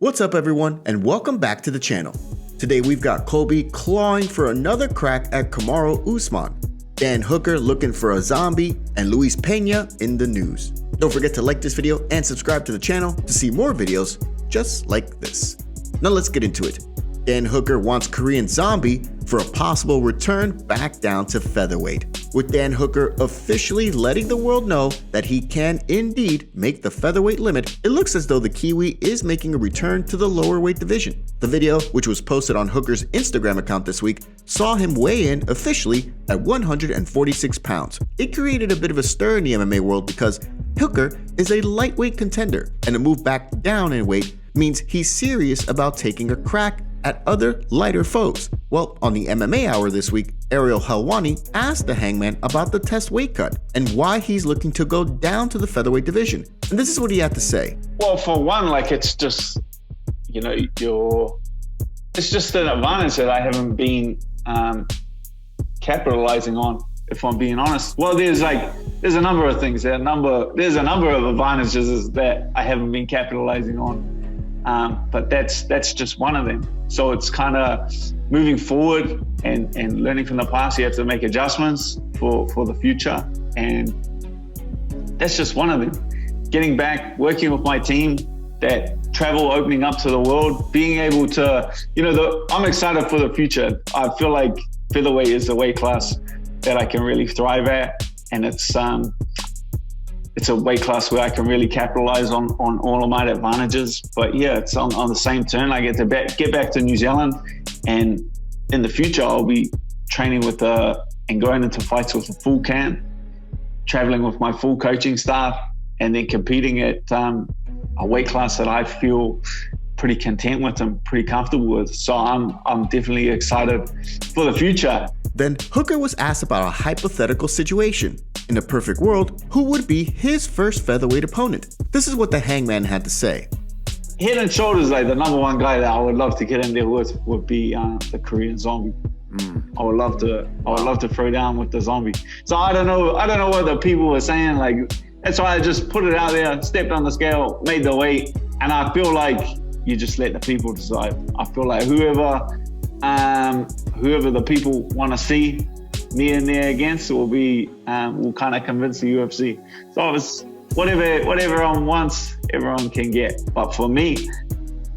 What's up everyone, and welcome back to the channel. Today we've got Colby clawing for another crack at Kamaru Usman, Dan Hooker looking for a zombie, and Luis Pena in the news. Don't forget to like this video and subscribe to the channel to see more videos just like this. Now let's get into it. Dan Hooker wants Korean Zombie for a possible return back down to featherweight, with Dan Hooker officially letting the world know that he can indeed make the featherweight limit. It looks as though the Kiwi is making a return to the lower weight division. The video, which was posted on Hooker's Instagram account this week, saw him weigh in officially at 146 pounds. It created a bit of a stir in the MMA world because Hooker is a lightweight contender, and a move back down in weight means he's serious about taking a crack at other lighter foes. Well, on the MMA Hour this week, Ariel Helwani asked the Hangman about the test weight cut and why he's looking to go down to the featherweight division. And this is what he had to say. Well, for one, it's just, it's just an advantage that I haven't been capitalizing on, if I'm being honest. Well, there's a number of things. There's a number of advantages that I haven't been capitalizing on. But that's just one of them. So it's kind of moving forward and learning from the past. You have to make adjustments for the future. And that's just one of them. Getting back, working with my team, that travel opening up to the world, being able to, I'm excited for the future. I feel like featherweight is the weight class that I can really thrive at. And it's a weight class where I can really capitalize on all of my advantages. But yeah, it's on the same turn. I get to get back to New Zealand, and in the future, I'll be training with and going into fights with a full can, traveling with my full coaching staff, and then competing at a weight class that I feel pretty content with and pretty comfortable with. So I'm definitely excited for the future. Then Hooker was asked about a hypothetical situation. In a perfect world, who would be his first featherweight opponent? This is what the Hangman had to say. Head and shoulders, the number one guy that I would love to get in there with would be the Korean Zombie. I would love to throw down with the Zombie. So I don't know what the people were saying. That's why I just put it out there, stepped on the scale, made the weight, and I feel like you just let the people decide. I feel like whoever the people want to see me in there against will kind of convince the UFC. So it's whatever everyone wants, everyone can get. But for me,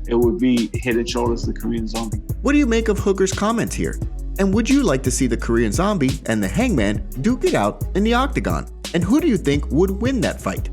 it would be head and shoulders the Korean Zombie. What do you make of Hooker's comments here? And would you like to see the Korean Zombie and the Hangman duke it out in the octagon? And who do you think would win that fight?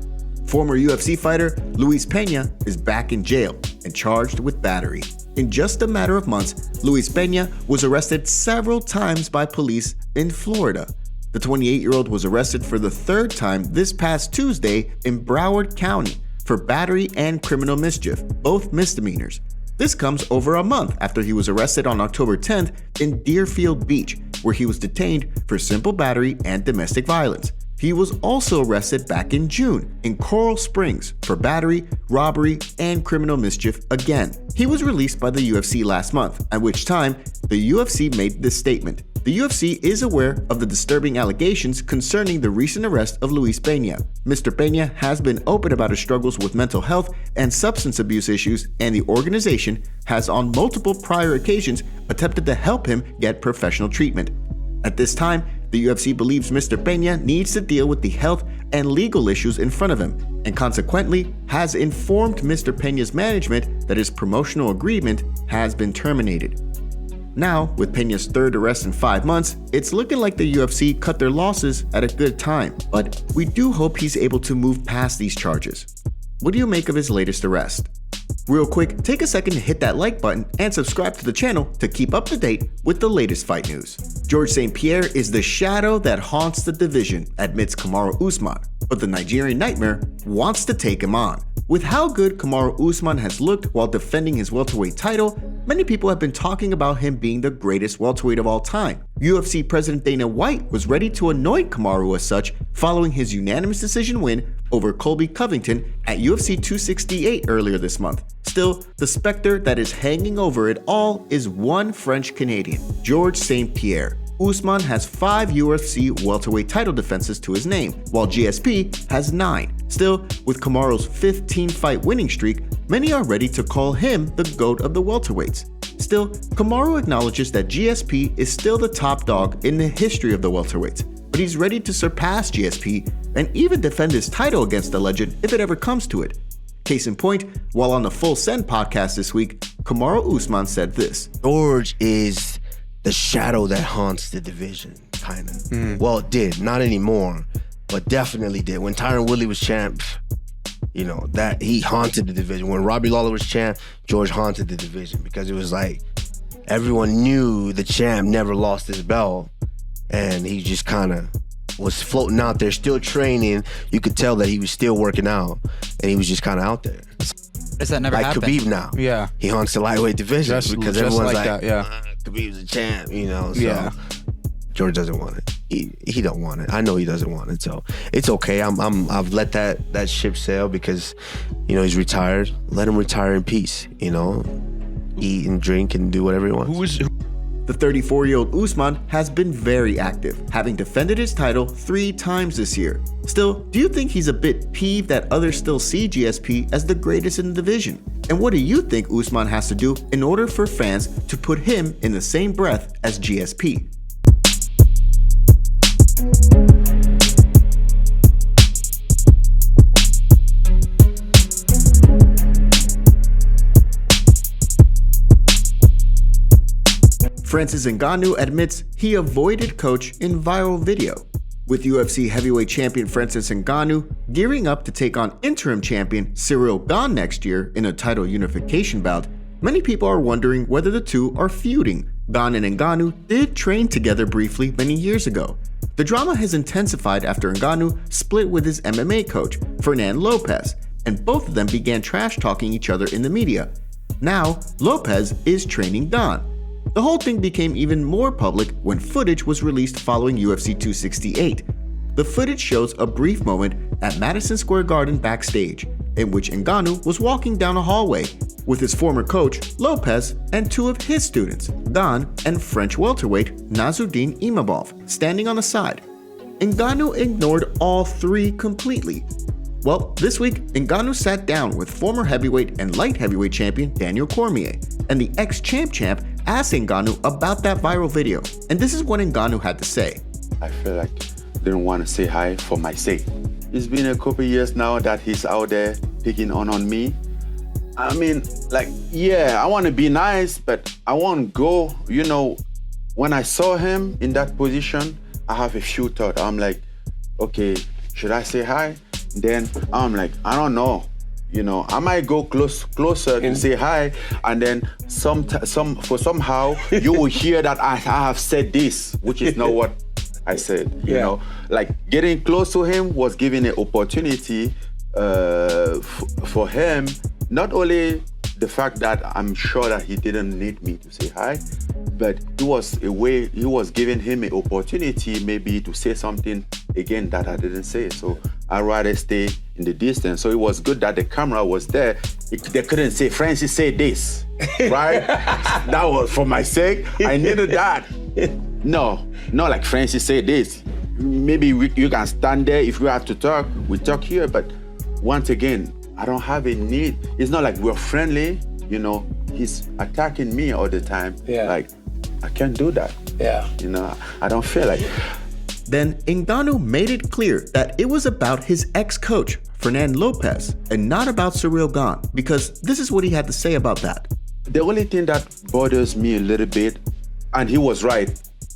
Former UFC fighter Luis Pena is back in jail and charged with battery. In just a matter of months, Luis Pena was arrested several times by police in Florida. The 28-year-old was arrested for the third time this past Tuesday in Broward County for battery and criminal mischief, both misdemeanors. This comes over a month after he was arrested on October 10th in Deerfield Beach, where he was detained for simple battery and domestic violence. He was also arrested back in June in Coral Springs for battery, robbery, and criminal mischief again. He was released by the UFC last month, at which time the UFC made this statement. The UFC is aware of the disturbing allegations concerning the recent arrest of Luis Pena. Mr. Pena has been open about his struggles with mental health and substance abuse issues, and the organization has on multiple prior occasions attempted to help him get professional treatment. At this time, the UFC believes Mr. Pena needs to deal with the health and legal issues in front of him, and consequently has informed Mr. Pena's management that his promotional agreement has been terminated. Now, with Pena's third arrest in 5 months, it's looking like the UFC cut their losses at a good time, but we do hope he's able to move past these charges. What do you make of his latest arrest? Real quick, take a second to hit that like button and subscribe to the channel to keep up to date with the latest fight news. George St-Pierre is the shadow that haunts the division, admits Kamaru Usman, but the Nigerian Nightmare wants to take him on. With how good Kamaru Usman has looked while defending his welterweight title, many people have been talking about him being the greatest welterweight of all time. UFC President Dana White was ready to anoint Kamaru as such following his unanimous decision win over Colby Covington at UFC 268 earlier this month. Still, the specter that is hanging over it all is one French Canadian, George St-Pierre. Usman has 5 UFC welterweight title defenses to his name, while GSP has 9. Still, with Kamaru's 15-fight winning streak, many are ready to call him the GOAT of the welterweights. Still, Kamaru acknowledges that GSP is still the top dog in the history of the welterweights, but he's ready to surpass GSP and even defend his title against the legend if it ever comes to it. Case in point, while on the Full Send podcast this week, Kamaru Usman said this. George is the shadow that haunts the division, kind of. Well, it did, not anymore, but definitely did. When Tyron Woodley was champ, you know, that he haunted the division. When Robbie Lawler was champ, George haunted the division because it was like everyone knew the champ never lost his belt, and he just kind of was floating out there, still training. You could tell that he was still working out, and he was just kind of out there. Does that never like happen? Khabib now. Yeah. He haunts the lightweight division because everyone's like that, yeah. Khabib's a champ, you know. So Yeah. George doesn't want it. He don't want it. I know he doesn't want it. So it's okay. I've let that ship sail because, you know, he's retired. Let him retire in peace. You know, eat and drink and do whatever he wants. The 34-year-old Usman has been very active, having defended his title 3 times this year. Still, do you think he's a bit peeved that others still see GSP as the greatest in the division? And what do you think Usman has to do in order for fans to put him in the same breath as GSP? Francis Ngannou admits he avoided coach in viral video. With UFC heavyweight champion Francis Ngannou gearing up to take on interim champion Cyril Gane next year in a title unification bout, many people are wondering whether the two are feuding. Gane and Ngannou did train together briefly many years ago. The drama has intensified after Ngannou split with his MMA coach, Fernand Lopez, and both of them began trash-talking each other in the media. Now, Lopez is training Gane. The whole thing became even more public when footage was released following UFC 268. The footage shows a brief moment at Madison Square Garden backstage, in which Ngannou was walking down a hallway with his former coach, Lopez, and 2 of his students, Gane and French welterweight Nassourdine Imavov, standing on the side. Ngannou ignored all 3 completely. Well, this week, Ngannou sat down with former heavyweight and light heavyweight champion Daniel Cormier, and the ex-champ asked Ngannou about that viral video, and this is what Ngannou had to say. I feel like I didn't want to say hi for my sake. It's been a couple years now that he's out there picking on me. I mean, like, yeah, I want to be nice, but I won't go. You know, when I saw him in that position, I have a few thoughts. I'm like, okay, should I say hi? Then I'm like, I don't know. You know, I might go closer and say hi, and then somehow you will hear that I have said this, which is not what I said. You know, like getting close to him was giving an opportunity for him. Not only the fact that I'm sure that he didn't need me to say hi, but it was a way, he was giving him an opportunity maybe to say something again that I didn't say. So I'd rather stay in the distance. So it was good that the camera was there. They couldn't say, Francis said this, right? That was for my sake. I needed that. No, not like Francis said this. Maybe you can stand there. If we have to talk, we talk here. But once again, I don't have a need. It's not like we're friendly, you know. He's attacking me all the time. Like, I can't do that. You know, I don't feel like it. Then Ngannou made it clear that it was about his ex-coach, Fernand Lopez, and not about Cyril Gane, because this is what he had to say about that. The only thing that bothers me a little bit, and he was right,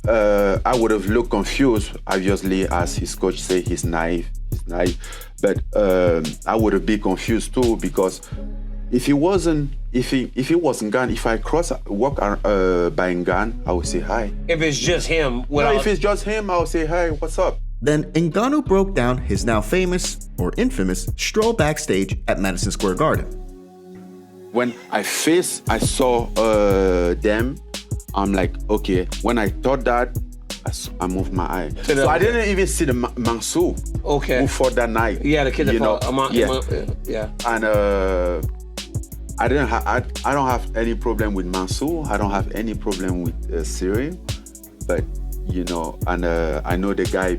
I would have looked confused, obviously, as his coach said, he's naive. But I would have been confused too, because if he wasn't Gane, if I walk by Gane, I would say hi. If it's just him, if it's just him, I would say hi. What's up? Then Ngannou broke down his now famous, or infamous, stroll backstage at Madison Square Garden. When I saw them, I'm like, okay. When I thought that, I moved my eye. So I didn't even see the Mansour who fought that night. Yeah, the kid that fought. And I don't have any problem with Mansour. I don't have any problem with Cyril. But, you know, and I know the guy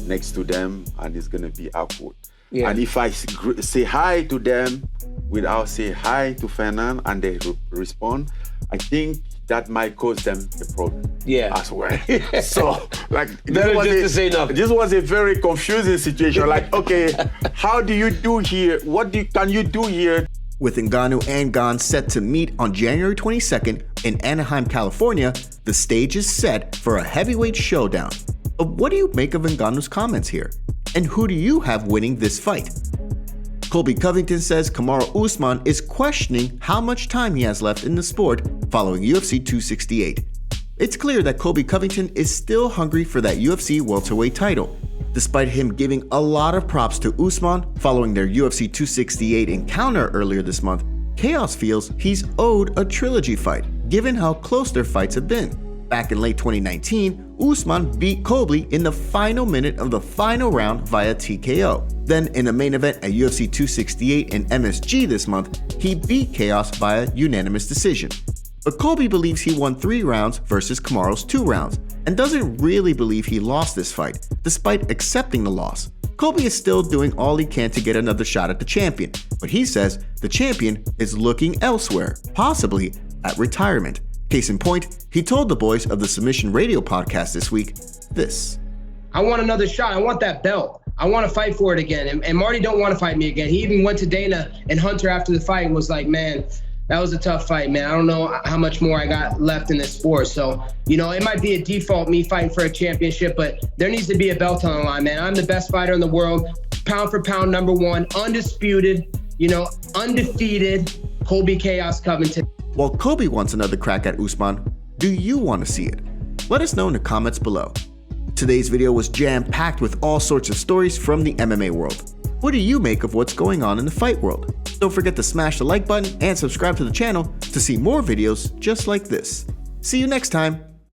next to them, and it's gonna be awkward. Yeah. And if I say hi to them without saying hi to Fernand and they respond, I think that might cause them a problem. Yeah. As well. So, like, Better just to say nothing. This was a very confusing situation. Like, okay, how do you do here? Can you do here? With Ngannou and Gane set to meet on January 22nd in Anaheim, California, the stage is set for a heavyweight showdown. But what do you make of Ngannou's comments here? And who do you have winning this fight? Colby Covington says Kamaru Usman is questioning how much time he has left in the sport following UFC 268. It's clear that Colby Covington is still hungry for that UFC welterweight title. Despite him giving a lot of props to Usman following their UFC 268 encounter earlier this month, Chaos feels he's owed a trilogy fight, given how close their fights have been. Back in late 2019, Usman beat Colby in the final minute of the final round via TKO. Then in the main event at UFC 268 in MSG this month, he beat Chaos via unanimous decision. But Colby believes he won 3 rounds versus Kamaru's 2 rounds, and doesn't really believe he lost this fight, despite accepting the loss. Colby is still doing all he can to get another shot at the champion, but he says the champion is looking elsewhere, possibly at retirement. Case in point, he told the boys of the Submission Radio podcast this week this. I want another shot. I want that belt. I want to fight for it again. And Marty don't want to fight me again. He even went to Dana and Hunter after the fight and was like, man, that was a tough fight, man. I don't know how much more I got left in this sport. So, it might be a default me fighting for a championship, but there needs to be a belt on the line, man. I'm the best fighter in the world, pound for pound, #1, undisputed, undefeated, Colby Chaos Covington. While Colby wants another crack at Usman, do you want to see it? Let us know in the comments below. Today's video was jam-packed with all sorts of stories from the MMA world. What do you make of what's going on in the fight world? Don't forget to smash the like button and subscribe to the channel to see more videos just like this. See you next time.